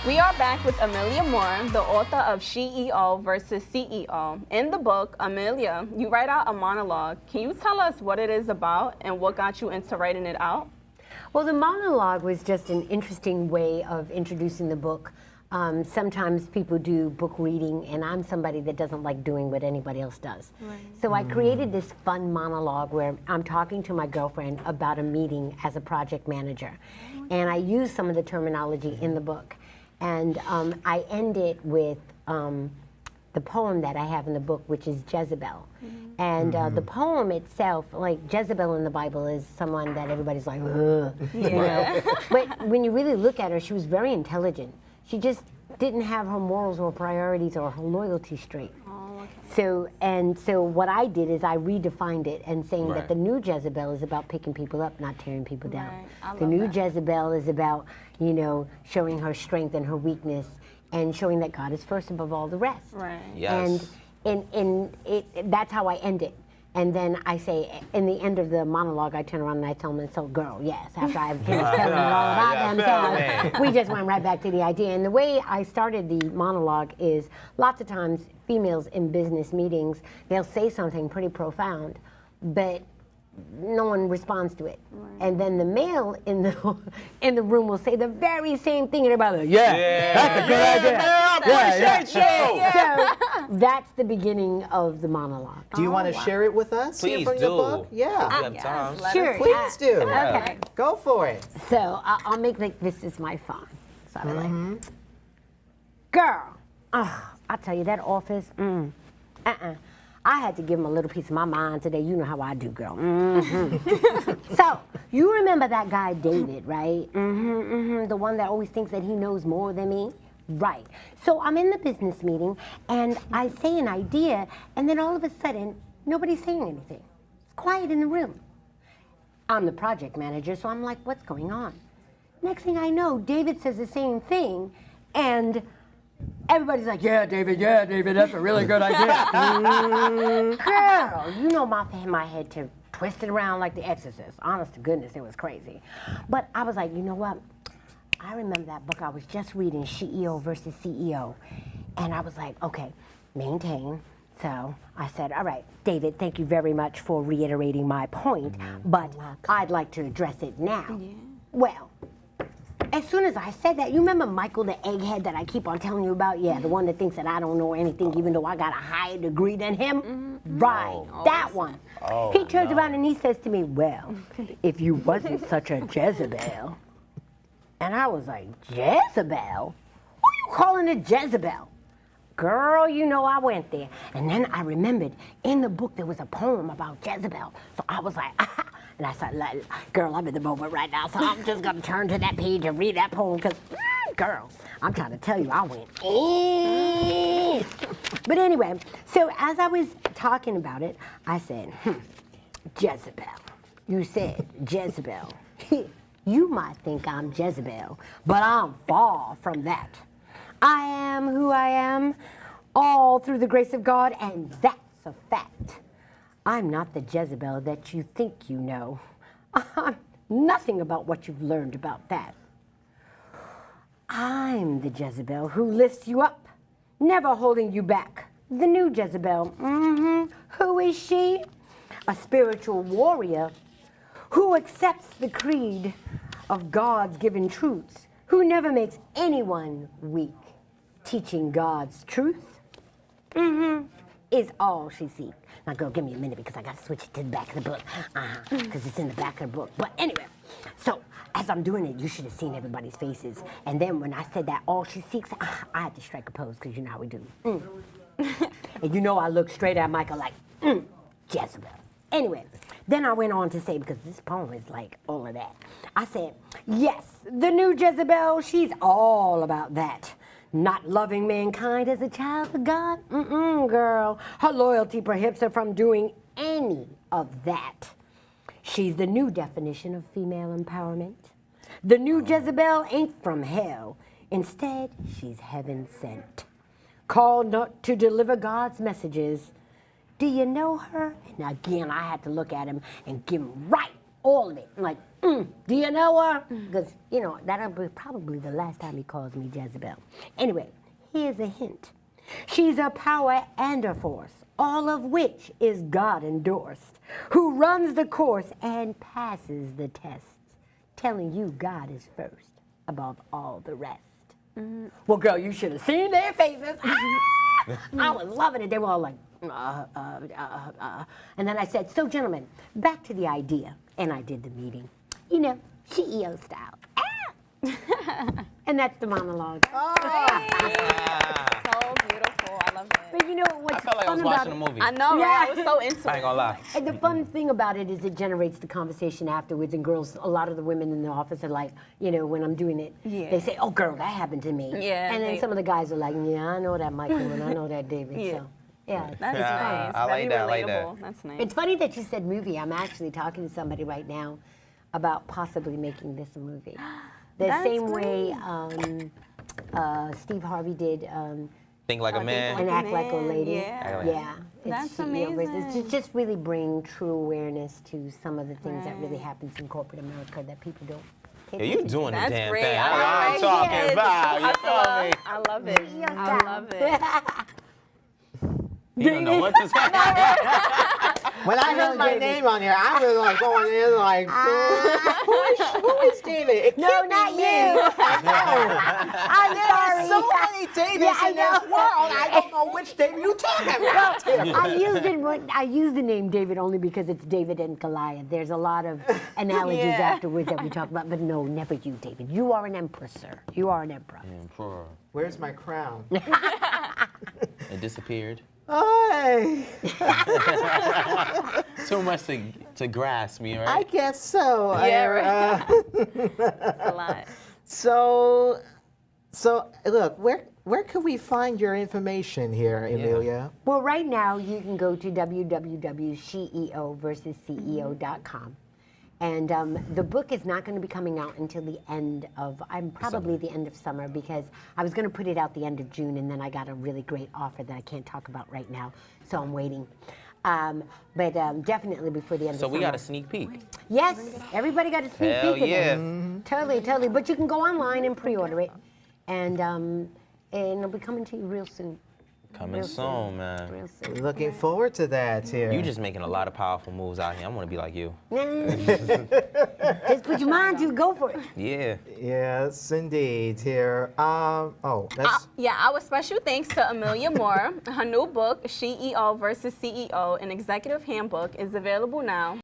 We are back with Amelia Moore, the author of SheEO versus CEO. In the book, Amelia, you write out a monologue. Can you tell us what it is about and what got you into writing it out? Well, the monologue was just an interesting way of introducing the book. Sometimes people do book reading, and I'm somebody that doesn't like doing what anybody else does. Right. So I created this fun monologue where I'm talking to my girlfriend about a meeting as a project manager. And I use some of the terminology in the book. And I end it with the poem that I have in the book, which is Jezebel. And the poem itself, like Jezebel in the Bible is someone that everybody's like, ugh, you know? But when you really look at her, she was very intelligent. She just didn't have her morals or priorities or her loyalty straight. Oh, okay. So what I did is I redefined it and saying that the new Jezebel is about picking people up, not tearing people down. The new Jezebel is about, you know, showing her strength and her weakness and showing that God is first above all the rest. Right. Yes. And that's how I end it. And then I say, in the end of the monologue, I turn around and I tell them, so girl, yes, after I've finished telling them all about themselves, we just went right back to the idea. And the way I started the monologue is, lots of times, females in business meetings, they'll say something pretty profound, but no one responds to it. Right. And then the male in the room will say the very same thing, and everybody like, that's a good idea. So that's the beginning of the monologue. Do you want to share it with us? Please from do. Your book? Yeah. Sure. Please do. Okay. Go for it. So I'll make like this is my phone. So I'm like, girl, I'll tell you that office, I had to give him a little piece of my mind today. You know how I do, girl. So, you remember that guy David, right? The one that always thinks that he knows more than me? Right. So I'm in the business meeting, and I say an idea, and then all of a sudden, nobody's saying anything. It's quiet in the room. I'm the project manager, so I'm like, what's going on? Next thing I know, David says the same thing, and everybody's like, yeah, David, that's a really good idea. Girl, you know my head to twist it around like the Exorcist. Honest to goodness, it was crazy. But I was like, you know what? I remember that book I was just reading, SheEO versus CEO. And I was like, okay, maintain. So I said, all right, David, thank you very much for reiterating my point, but I'd like to address it now. Yeah. Well, as soon as I said that, you remember Michael the egghead that I keep on telling you about? Yeah, the one that thinks that I don't know anything even though I got a higher degree than him? Right, that one. He turns around and he says to me, well, if you wasn't such a Jezebel. And I was like, Jezebel? Who are you calling a Jezebel? Girl, you know I went there. And then I remembered in the book there was a poem about Jezebel. So I was like, aha. And I said, girl, I'm in the moment right now, so I'm just going to turn to that page and read that poem because, girl, I'm trying to tell you, I went in. But anyway, so as I was talking about it, I said, Jezebel. You said Jezebel. You might think I'm Jezebel, but I'm far from that. I am who I am, all through the grace of God, and that's a fact. I'm not the Jezebel that you think you know. I'm nothing about what you've learned about that. I'm the Jezebel who lifts you up, never holding you back. The new Jezebel. Who is she? A spiritual warrior who accepts the creed of God's given truths, who never makes anyone weak, teaching God's truth. Is all she seeks. Now, girl, give me a minute because I got to switch it to the back of the book. Because it's in the back of the book. But anyway, so as I'm doing it, you should have seen everybody's faces. And then when I said that all she seeks, I had to strike a pose because you know how we do. And you know I looked straight at Michael like, Jezebel. Anyway, then I went on to say, because this poem is like all of that. I said, yes, the new Jezebel, she's all about that. Not loving mankind as a child of God? Girl. Her loyalty prohibits her from doing any of that. She's the new definition of female empowerment. The new Jezebel ain't from hell. Instead, she's heaven sent. Called not to deliver God's messages. Do you know her? And again, I had to look at him and give him right all of it. I'm like, do you know her? Because, you know, that'll be probably the last time he calls me Jezebel. Anyway, here's a hint. She's a power and a force, all of which is God endorsed, who runs the course and passes the tests, telling you God is first above all the rest. Well, girl, you should have seen their faces. I was loving it. They were all like, And then I said, so gentlemen, back to the idea. And I did the meeting. You know, SheEO style. And that's the monologue. So beautiful. I love it. But you know what's I felt like I fun was about watching a movie. I know, right? I was so into I ain't it. gonna lie. And the fun thing about it is it generates the conversation afterwards, and girls, a lot of the women in the office are like, you know, when I'm doing it, Yeah. they say, oh girl, that happened to me. Yeah, And then they- some of the guys are like, yeah, I know that Michael, and I know that David. Yeah. So, yeah. That's Yeah, nice. I like Very that, I like relatable. that. That's nice. It's funny that you said movie. I'm actually talking to somebody right now about possibly making this a movie. The That's same great. way Steve Harvey did Think like a Think man. Like and Act Like a Man, Lady. yeah. Yeah. That's SheEO versus- amazing. It's just really bring true awareness to some of the things that really happens in corporate America that people don't take Yeah, you doing the That's damn great. thing. I That's what I'm like talking it. about. You feel me? I love it. I love it. You don't know what to say. When I heard my name on here, I was like going in like, who is David? It No, can't be not me. you. I'm sorry. So many Davids Yeah, I in this know. world. I don't know which David you're talking about. I used the name David only because it's David and Goliath. There's a lot of analogies Yeah. afterwards that we talk about, but no, never you, David. You are an emperor, sir. You are an emperor. Emperor. Where's my crown? It disappeared. Hi. Too much to grasp me, right? I guess so. Yeah, A lot. So look, where can we find your information here, Amelia? Well, right now you can go to www.SheEO and the book is not going to be coming out until the end of, probably the end of summer, because I was going to put it out the end of June, and then I got a really great offer that I can't talk about right now, so I'm waiting. But definitely before the end of So summer. we got a sneak peek. Yes, everybody got a sneak Hell peek of yeah. it. Totally. But you can go online and pre-order it, and it'll be coming to you real soon. Coming Real soon, man. Real soon. Looking forward to that here. You just making a lot of powerful moves out here. I want to be like you. Just put your mind to it, go for it. Yeah. Yes, indeed. Here. That's Yeah, our special thanks to Amelia Moore. Her new book, SheEO versus CEO, an executive handbook, is available now.